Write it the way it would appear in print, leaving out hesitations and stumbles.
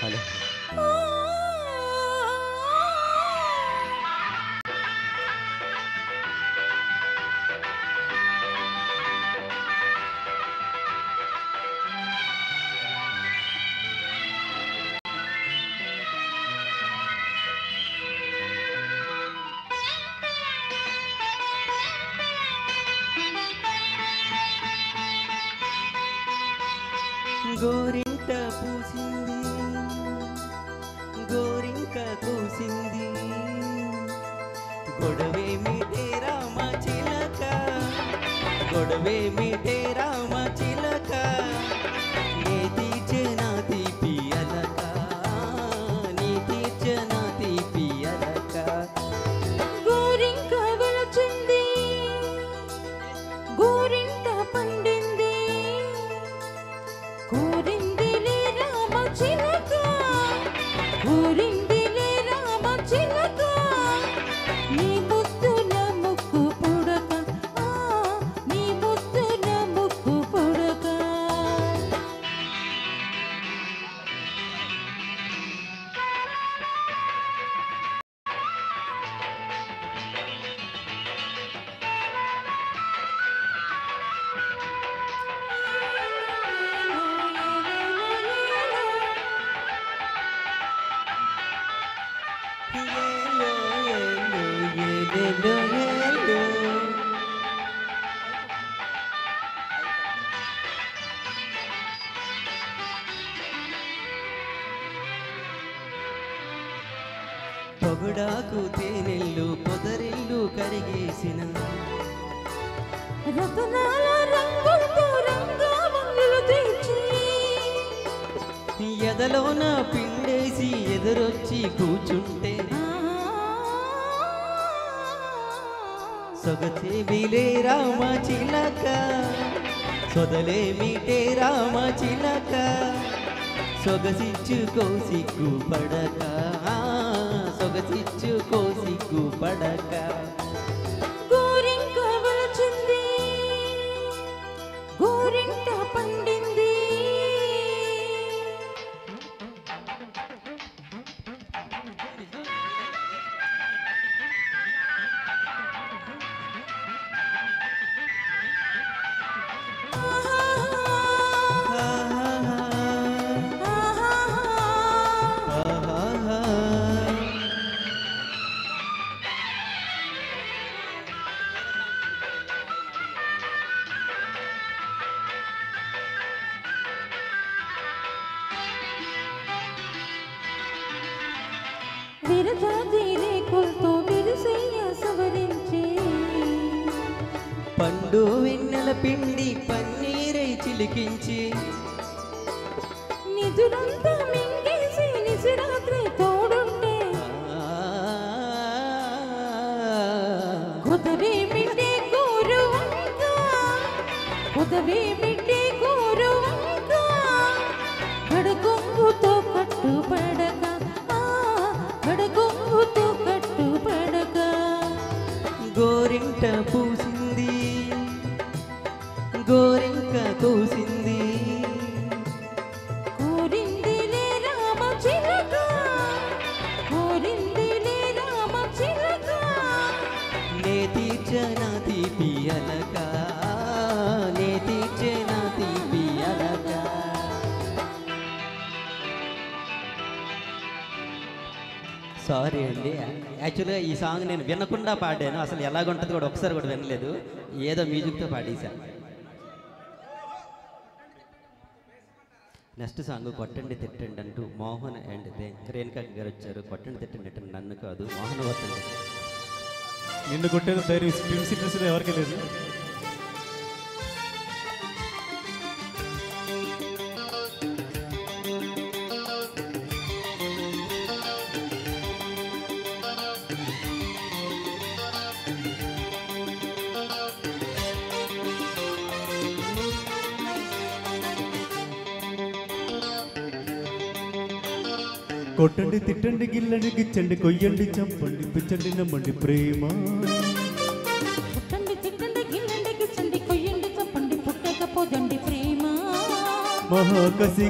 Hello గోరింట పూసింది గోరింక కూసింది గొడవే మీటే రామ చిలక గొడవే మీటే రామ చిలక నీ తీర్చెనా తీపి అలక నీ తీర్చెనా తీపి అలక గోరింక వెలచింది గోరింట పండింది కోరిందిలే రామ చిలక కోరిందిలే రామ చిలక నీ ముద్దుల ముక్కు పుడక నీ ముద్దుల ముక్కు పుడక పొగడాకు తేనెల్లు పొదరిల్లు కరిగేసిన రతనాల రంగులతో రంగావంగులు తెచ్చి ఎదలోన పిండేసి ఎదురొచ్చి కూచుంటే సొగచేవిలే రామ చిలక సొదలే మీటే రామ చిలక సొగసిచ్చుకో సిగ్గు పడక సొగసిచ్చుకో సిగ్గు పడక గోరింక వెలచింది గోరింట పండింది విరజాతి రేకులతో విరుసయ్య సవరించి పండు వెన్నెల పిండి పన్నీరై చిలికించి నిదురంతా మింగేసి నిశరాత్రి తోడుంటే కుదవే మిట్టే కూరువంక కుదవే మిట్టే కూరువంక కడకొంగుతో కట్టుపడక కడకొంగుతో కట్టుపడక గోరింట పూసింది గోరింక కూసింది కోరిందిలే రామ చిలక కోరిందిలే రామ చిలక నే తీర్చనా తీపి అలక నే తీర్చనా తీపి అలక సారీ అండి యాక్చువల్గా ఈ సాంగ్ నేను వినకుండా పాడాను అసలు ఎలాగుంటుంది కూడా ఒకసారి కూడా వినలేదు ఏదో మ్యూజిక్తో పాడేశాను నెక్స్ట్ సాంగ్ కొట్టండి తిట్టండి అంటూ మోహన్ అండ్ రేణుకా గారు వచ్చారు. కొట్టండి తిట్టండి అంటే నన్ను కాదు మోహన్ వర్తండి. నిన్ను కొట్టేది ధైర్యం స్ప్రింగ్ సిట్నెస్లో ఎవరికి లేదు. కొట్టండి తిట్టండి గిల్లండి గిచ్చండి కొయ్యండి చంపండి పిచ్చండి నమ్మండి ప్రేమ. కొట్టండి తిట్టండి గిల్లండి గిచ్చండి కొయ్యండి చంపండి పుట్టకపోదండి ప్రేమ. మహాకసి